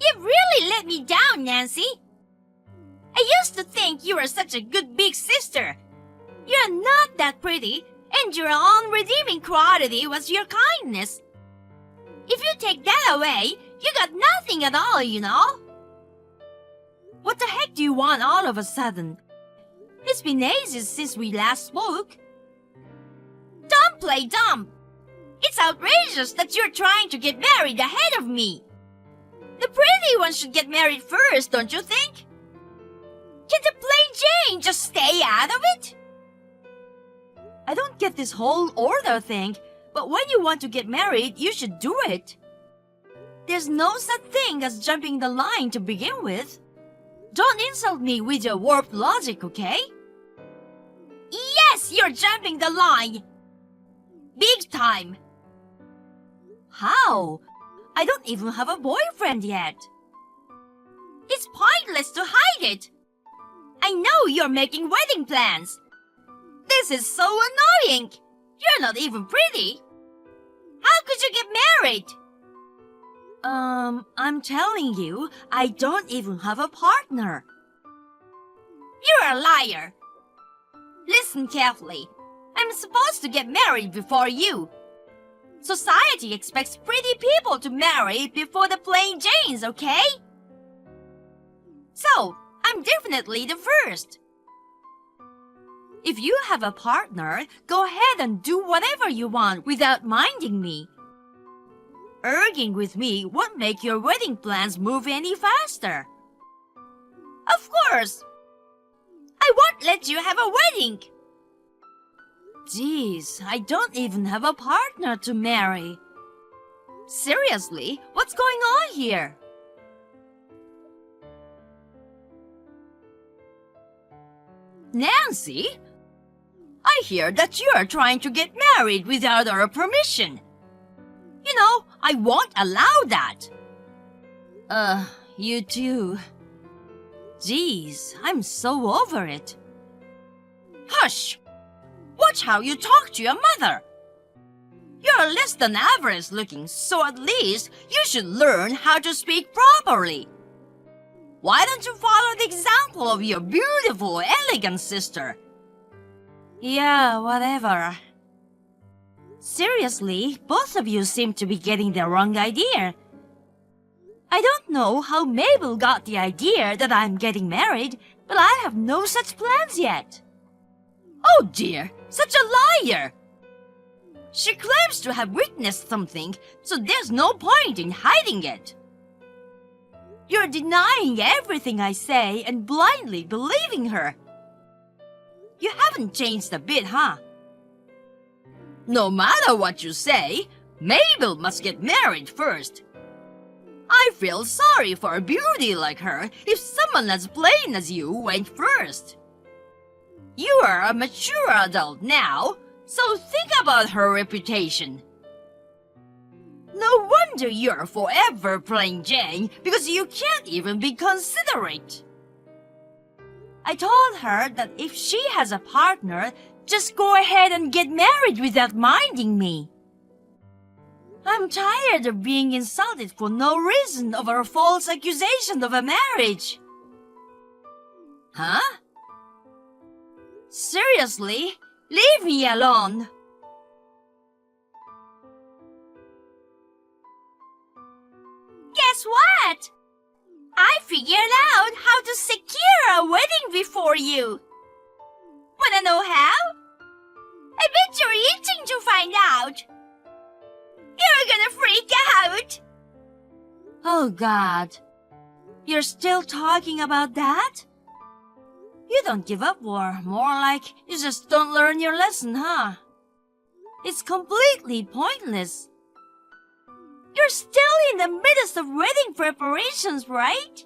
You've really let me down, Nancy. I used to think you were such a good big sister. You're not that pretty, and your only redeeming quality was your kindness. If you take that away, you got nothing at all, you know. What the heck do you want all of a sudden? It's been ages since we last spoke. Don't play dumb. It's outrageous that you're trying to get married ahead of me. The pretty one should get married first, don't you think? Can the plain Jane just stay out of it? I don't get this whole order thing, but when you want to get married, you should do it. There's no such thing as jumping the line to begin with. Don't insult me with your warped logic, okay? Yes, you're jumping the line. Big time. How? I don't even have a boyfriend yet. It's pointless to hide it. I know you're making wedding plans. This is so annoying. You're not even pretty. How could you get married? I'm telling you, I don't even have a partner. You're a liar. Listen carefully. I'm supposed to get married before you. Society expects pretty people to marry before the plain Janes, okay? So, I'm definitely the first. If you have a partner, go ahead and do whatever you want without minding me. Arguing with me won't make your wedding plans move any faster. Of course. I won't let you have a wedding. Geez, I don't even have a partner to marry. Seriously, what's going on here? Nancy, I hear that you are trying to get married without our permission. You know, I won't allow that. You too. Geez, I'm so over it. Hush! Watch how you talk to your mother. You're less than average looking, so at least you should learn how to speak properly. Why don't you follow the example of your beautiful, elegant sister? Yeah, whatever. Seriously, both of you seem to be getting the wrong idea. I don't know how Mabel got the idea that I'm getting married, but I have no such plans yet. Oh dear, such a liar! She claims to have witnessed something, so there's no point in hiding it. You're denying everything I say and blindly believing her. You haven't changed a bit, huh? No matter what you say, Mabel must get married first. I feel sorry for a beauty like her if someone as plain as you went first. You are a mature adult now, so think about her reputation. No wonder you're forever plain Jane because you can't even be considerate. I told her that if she has a partner, just go ahead and get married without minding me. I'm tired of being insulted for no reason over a false accusation of a marriage. Huh? Seriously? Leave me alone. Guess what? I figured out how to secure a wedding before you. Wanna know how? I bet you're itching to find out. You're gonna freak out. Oh God. You're still talking about that? You don't give up, or more like you just don't learn your lesson, huh? It's completely pointless. You're still in the midst of wedding preparations, right?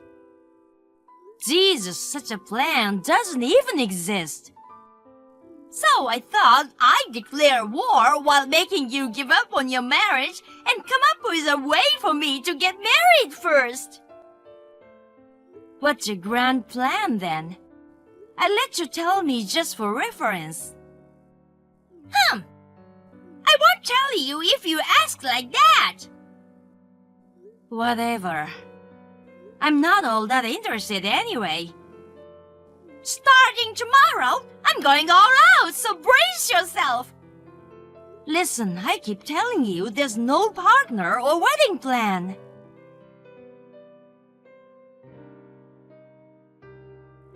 Jesus, such a plan doesn't even exist. So I thought I'd declare war while making you give up on your marriage and come up with a way for me to get married first. What's your grand plan, then? I let you tell me just for reference. I won't tell you if you ask like that. Whatever. I'm not all that interested anyway. Starting tomorrow, I'm going all out, so brace yourself. Listen, I keep telling you there's no partner or wedding plan.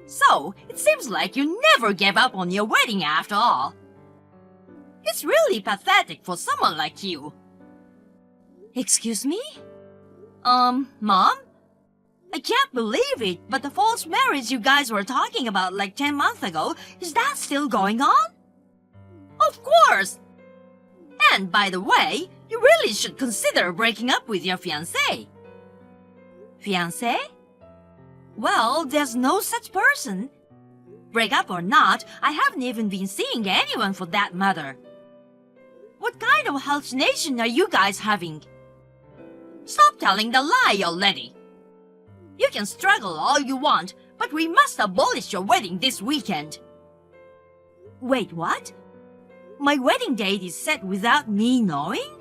So, it seems like you never gave up on your wedding after all. It's really pathetic for someone like you. Excuse me? Mom? I can't believe it, but the false marriage you guys were talking about like 10 months ago, is that still going on? Of course! And by the way, you really should consider breaking up with your fiancé. Fiancé? Well, there's no such person. Break up or not, I haven't even been seeing anyone for that matter. What kind of hallucination are you guys having? Stop telling the lie already. You can struggle all you want, but we must abolish your wedding this weekend. Wait, what? My wedding date is set without me knowing?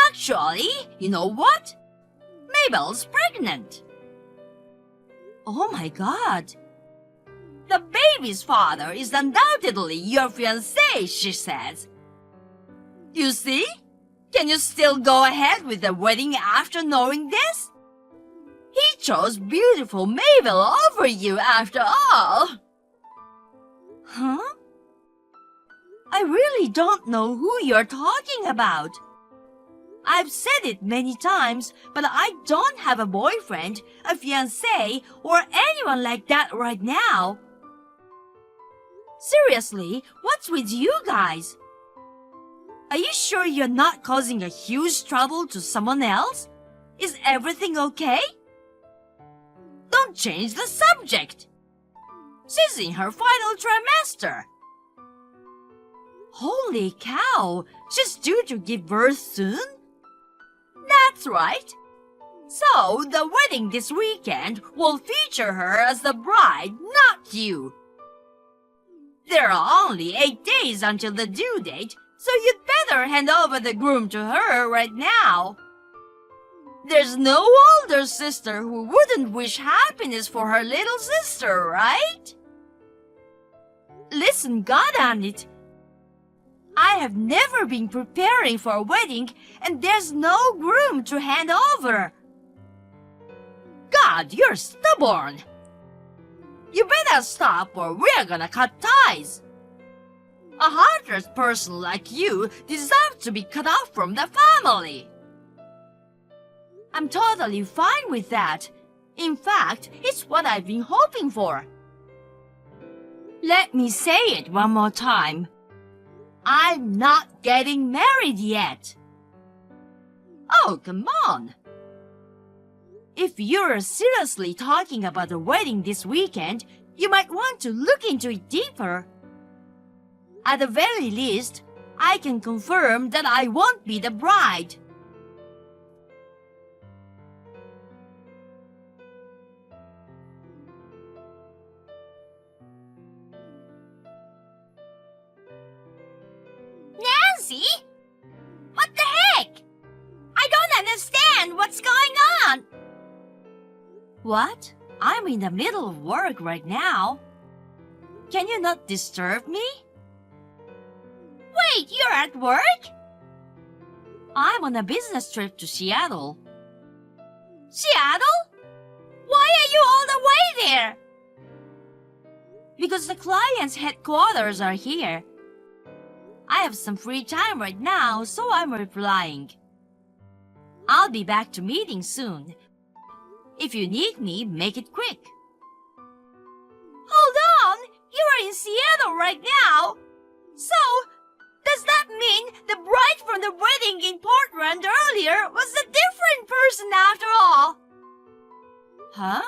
Actually, you know what? Mabel's pregnant. Oh my God. The baby's father is undoubtedly your fiancé, she says. You see? Can you still go ahead with the wedding after knowing this? He chose beautiful Mabel over you after all. Huh? I really don't know who you're talking about. I've said it many times, but I don't have a boyfriend, a fiancé, or anyone like that right now. Seriously, what's with you guys? Are you sure you're not causing a huge trouble to someone else? Is everything okay? Don't change the subject. She's in her final trimester. Holy cow, she's due to give birth soon? That's right. So, the wedding this weekend will feature her as the bride, not you. There are only 8 days until the due date, so you'd better hand over the groom to her right now. There's no older sister who wouldn't wish happiness for her little sister, right? Listen, goddamn it. I have never been preparing for a wedding, and there's no groom to hand over. God, you're stubborn. You better stop or we're gonna cut ties. A heartless person like you deserves to be cut off from the family. I'm totally fine with that. In fact, it's what I've been hoping for. Let me say it one more time. I'm not getting married yet. Oh, come on. If you're seriously talking about a wedding this weekend, you might want to look into it deeper. At the very least, I can confirm that I won't be the bride. Nancy? What the heck? I don't understand what's going on. What? I'm in the middle of work right now. Can you not disturb me? Wait, you're at work? I'm on a business trip to Seattle. Seattle? Why are you all the way there? Because the client's headquarters are here. I have some free time right now, so I'm replying. I'll be back to meeting soon. If you need me, make it quick. Hold on! You are in Seattle right now! So, does that mean the bride from the wedding in Portland earlier was a different person after all? Huh?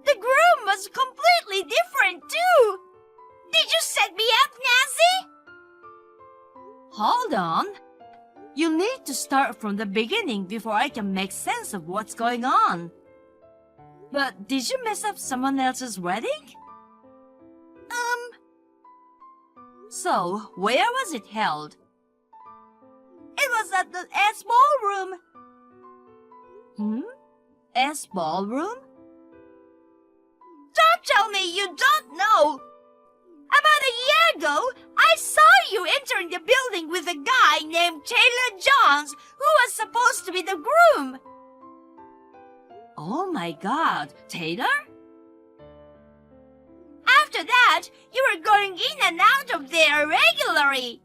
The groom was completely different too! Did you set me up, Nancy? Hold on. You need to start from the beginning before I can make sense of what's going on. But did you mess up someone else's wedding? So, where was it held? It was at the Ed's ballroom. S Ballroom? Don't tell me you don't know! About a year ago, I saw you entering the building with a guy named Taylor Johns, who was supposed to be the groom. Oh my God, Taylor? After that, you were going in and out of there regularly.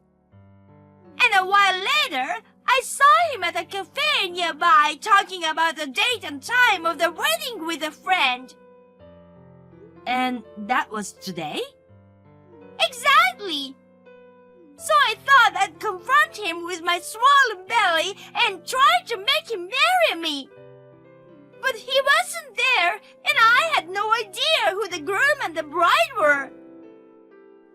And a while later, I saw him at a cafe nearby talking about the date and time of the wedding with a friend. And that was today? Exactly! So I thought I'd confront him with my swollen belly and try to make him marry me. But he wasn't there, and I had no idea who the groom and the bride were.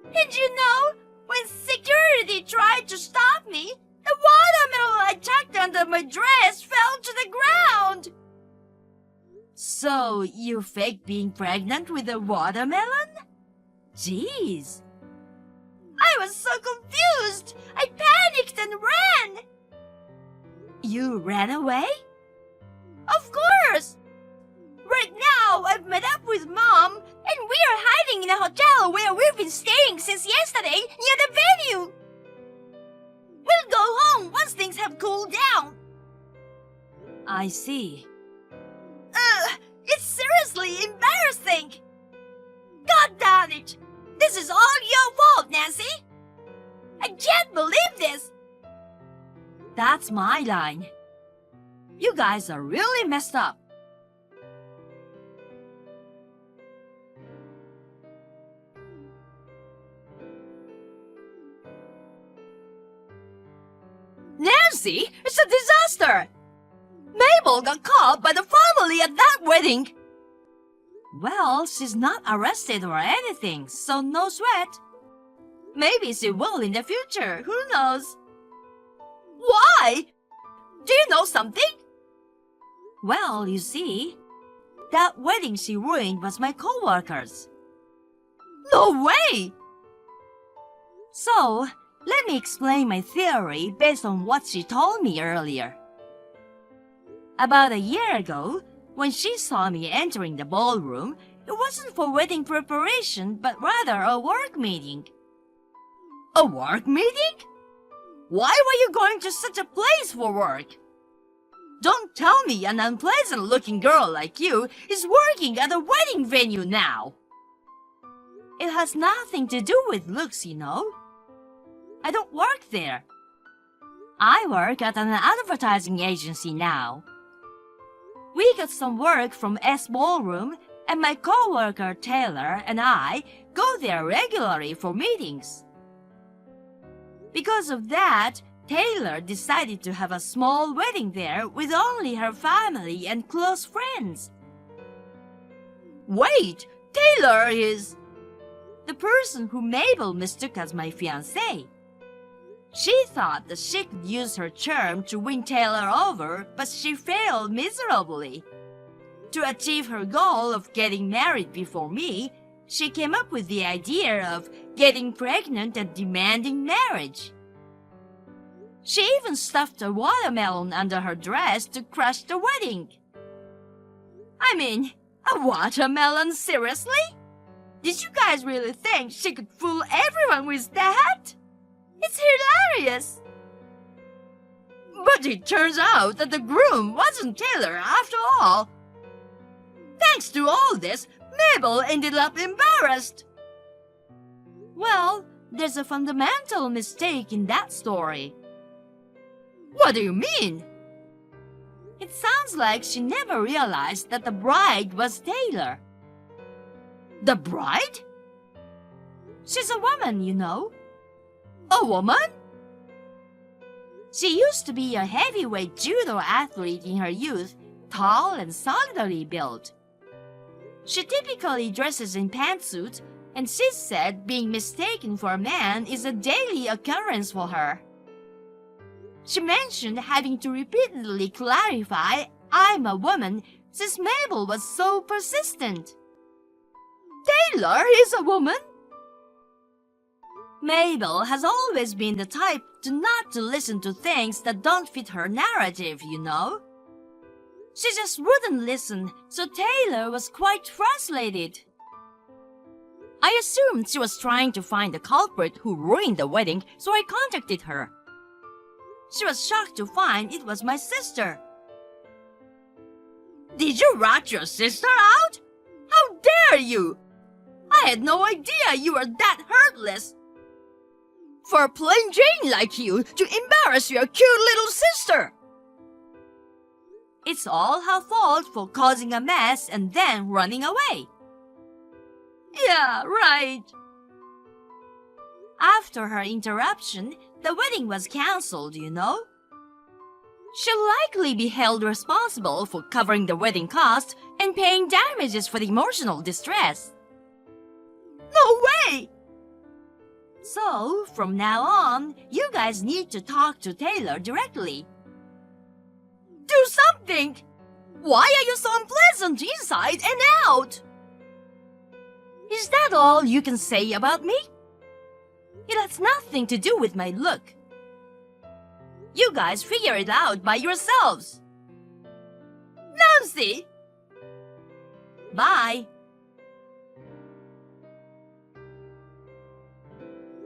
And you know, when security tried to stop me, the watermelon I tucked under my dress fell to the ground. So you faked being pregnant with a watermelon? Jeez. I was so confused. I panicked and ran. You ran away? Of course. Right now, I've met up with Mom, and we are hiding in a hotel where we've been staying since yesterday near the venue. We'll go home once things have cooled down. I see. It's seriously embarrassing. God damn it. This is all your fault, Nancy. I can't believe this. That's my line. You guys are really messed up. Nancy, it's a disaster! Mabel got caught by the family at that wedding. Well, she's not arrested or anything, so no sweat. Maybe she will in the future, who knows? Why? Do you know something? Well, you see, that wedding she ruined was my co-worker's. No way! So, let me explain my theory based on what she told me earlier. About a year ago, when she saw me entering the ballroom, it wasn't for wedding preparation, but rather a work meeting. A work meeting? Why were you going to such a place for work? Don't tell me an unpleasant-looking girl like you is working at a wedding venue now. It has nothing to do with looks, you know. I don't work there. I work at an advertising agency now. We got some work from S Ballroom, and my co-worker Taylor and I go there regularly for meetings. Because of that, Taylor decided to have a small wedding there with only her family and close friends. Wait, Taylor is the person who Mabel mistook as my fiancé. She thought that she could use her charm to win Taylor over, but she failed miserably. To achieve her goal of getting married before me, she came up with the idea of getting pregnant and demanding marriage. She even stuffed a watermelon under her dress to crush the wedding. I mean, a watermelon, seriously? Did you guys really think she could fool everyone with that? It's hilarious. But it turns out that the groom wasn't Taylor after all. Thanks to all this, Mabel ended up embarrassed. Well, there's a fundamental mistake in that story. What do you mean? It sounds like she never realized that the bride was Taylor. The bride? She's a woman, you know. A woman? She used to be a heavyweight judo athlete in her youth, tall and solidly built. She typically dresses in pantsuits, and she said being mistaken for a man is a daily occurrence for her. She mentioned having to repeatedly clarify, "I'm a woman," since Mabel was so persistent. Taylor is a woman? Mabel has always been the type to not to listen to things that don't fit her narrative, you know. She just wouldn't listen, so Taylor was quite frustrated. I assumed she was trying to find the culprit who ruined the wedding, so I contacted her. She was shocked to find it was my sister. Did you rat your sister out? How dare you! I had no idea you were that heartless. For a plain Jane like you to embarrass your cute little sister. It's all her fault for causing a mess and then running away. Yeah, right. After her interruption, the wedding was cancelled, you know. She'll likely be held responsible for covering the wedding costs and paying damages for the emotional distress. No way! So, from now on, you guys need to talk to Taylor directly. Do something! Why are you so unpleasant inside and out? Is that all you can say about me? It has nothing to do with my look. You guys figure it out by yourselves. Nancy! Bye.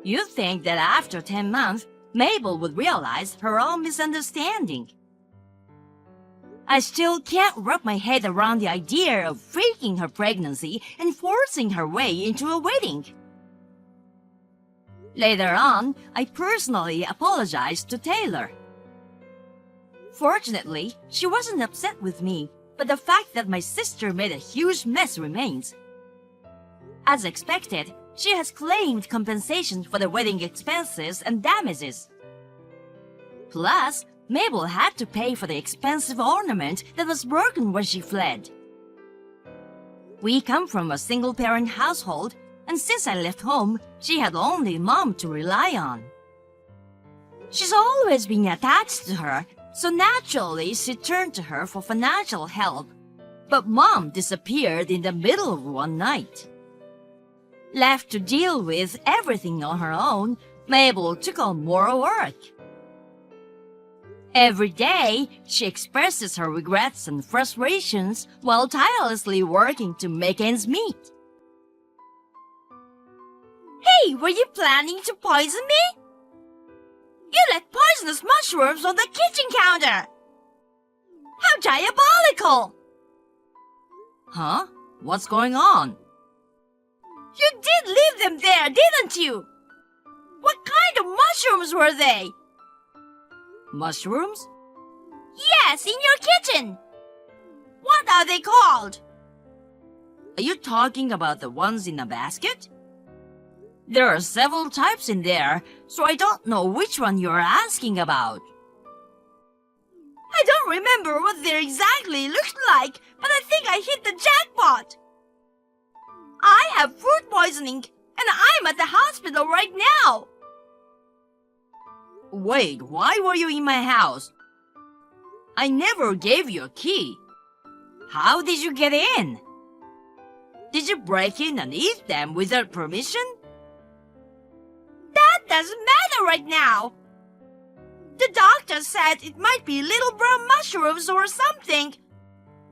You'd think that after 10 months, Mabel would realize her own misunderstanding. I still can't wrap my head around the idea of faking her pregnancy and forcing her way into a wedding. Later on, I personally apologized to Taylor. Fortunately, she wasn't upset with me, but the fact that my sister made a huge mess remains. As expected, she has claimed compensation for the wedding expenses and damages. Plus, Mabel had to pay for the expensive ornament that was broken when she fled. We come from a single-parent household, and since I left home, she had only Mom to rely on. She's always been attached to her, so naturally she turned to her for financial help. But Mom disappeared in the middle of one night. Left to deal with everything on her own, Mabel took on more work. Every day, she expresses her regrets and frustrations while tirelessly working to make ends meet. Hey, were you planning to poison me? You left poisonous mushrooms on the kitchen counter! How diabolical! Huh? What's going on? You did leave them there, didn't you? What kind of mushrooms were they? Mushrooms? Yes, in your kitchen. What are they called? Are you talking about the ones in a basket? There are several types in there, so I don't know which one you're asking about. I don't remember what they exactly looked like, but I think I hit the jackpot. I have food poisoning, and I'm at the hospital right now. Wait, why were you in my house? I never gave you a key. How did you get in? Did you break in and eat them without permission? That doesn't matter right now. The doctor said it might be little brown mushrooms or something.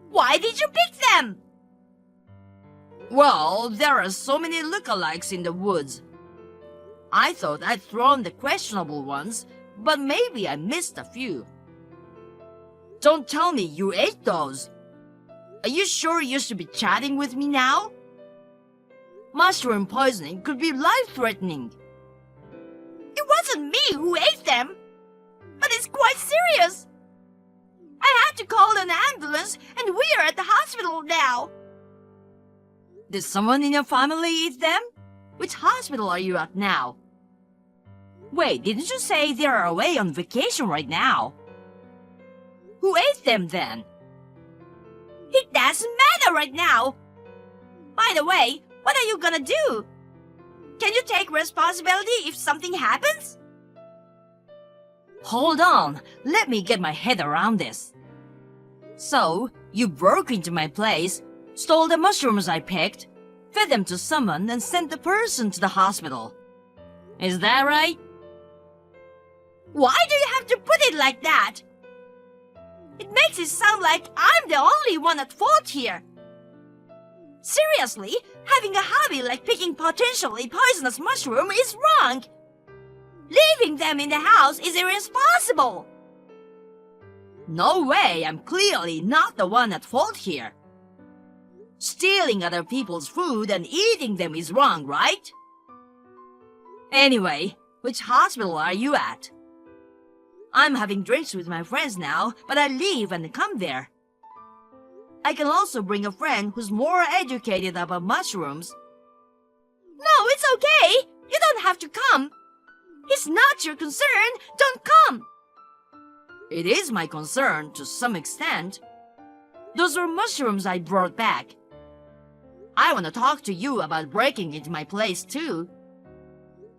Why did you pick them? Well, there are so many lookalikes in the woods. I thought I'd thrown the questionable ones, but maybe I missed a few. Don't tell me you ate those. Are you sure you should be chatting with me now? Mushroom poisoning could be life-threatening. It wasn't me who ate them, but it's quite serious. I had to call an ambulance, and we are at the hospital now. Did someone in your family eat them? Which hospital are you at now? Wait, didn't you say they are away on vacation right now? Who ate them then? It doesn't matter right now. By the way, what are you gonna do? Can you take responsibility if something happens? Hold on, let me get my head around this. So, you broke into my place, stole the mushrooms I picked, fed them to someone, and sent the person to the hospital. Is that right? Why do you have to put it like that? It makes it sound like I'm the only one at fault here. Seriously, having a hobby like picking potentially poisonous mushroom is wrong. Leaving them in the house is irresponsible. No way, I'm clearly not the one at fault here. Stealing other people's food and eating them is wrong, right? Anyway, which hospital are you at? I'm having drinks with my friends now, but I leave and come there. I can also bring a friend who's more educated about mushrooms. No, it's okay. You don't have to come. It's not your concern. Don't come. It is my concern to some extent. Those are mushrooms I brought back. I want to talk to you about breaking into my place too.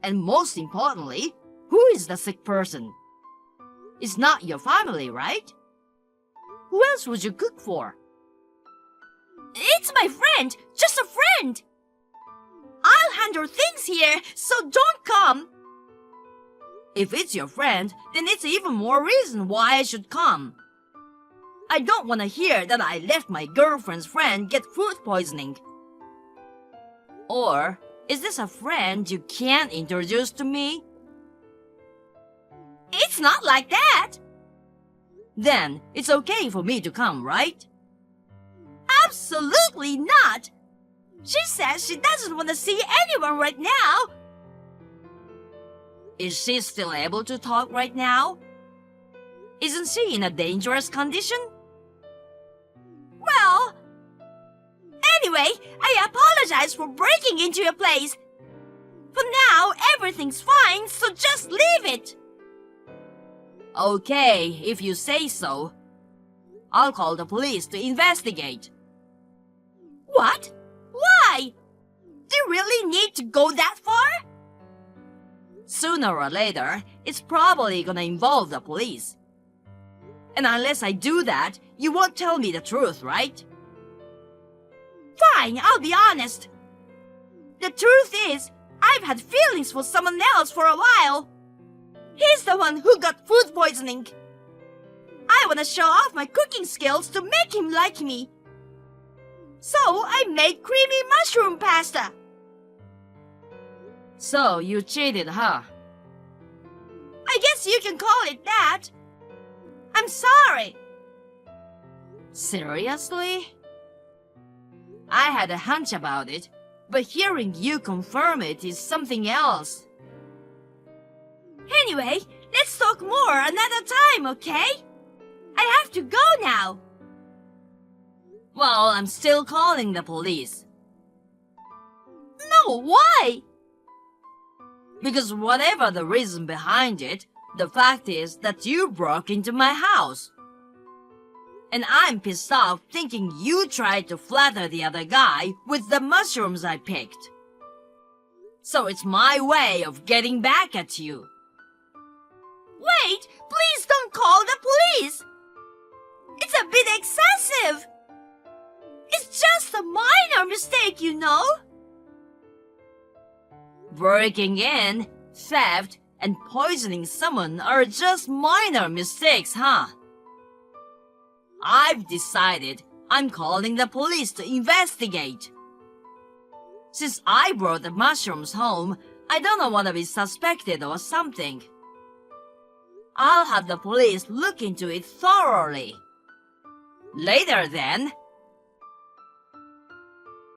And most importantly, who is the sick person? It's not your family, right? Who else would you cook for? It's my friend, just a friend. I'll handle things here, so don't come. If it's your friend, then it's even more reason why I should come. I don't want to hear that I left my girlfriend's friend get food poisoning. Or, is this a friend you can't introduce to me? It's not like that. Then, it's okay for me to come, right? Absolutely not. She says she doesn't want to see anyone right now. Is she still able to talk right now? Isn't she in a dangerous condition? Well, anyway, I apologize for breaking into your place. For now, everything's fine, so just leave it. Okay, if you say so. I'll call the police to investigate. What? Why? Do you really need to go that far? Sooner or later, it's probably gonna involve the police. And unless I do that, you won't tell me the truth, right? Fine, I'll be honest. The truth is, I've had feelings for someone else for a while. He's the one who got food poisoning. I want to show off my cooking skills to make him like me. So I made creamy mushroom pasta. So you cheated, huh? I guess you can call it that. I'm sorry. Seriously? I had a hunch about it, but hearing you confirm it is something else. Anyway, let's talk more another time, okay? I have to go now. Well, I'm still calling the police. No, why? Because whatever the reason behind it, the fact is that you broke into my house. And I'm pissed off thinking you tried to flatter the other guy with the mushrooms I picked. So it's my way of getting back at you. Wait, please don't call the police. It's a bit excessive. It's just a minor mistake, you know. Breaking in, theft, and poisoning someone are just minor mistakes, huh? I've decided I'm calling the police to investigate. Since I brought the mushrooms home, I don't want to be suspected or something. I'll have the police look into it thoroughly. Later then.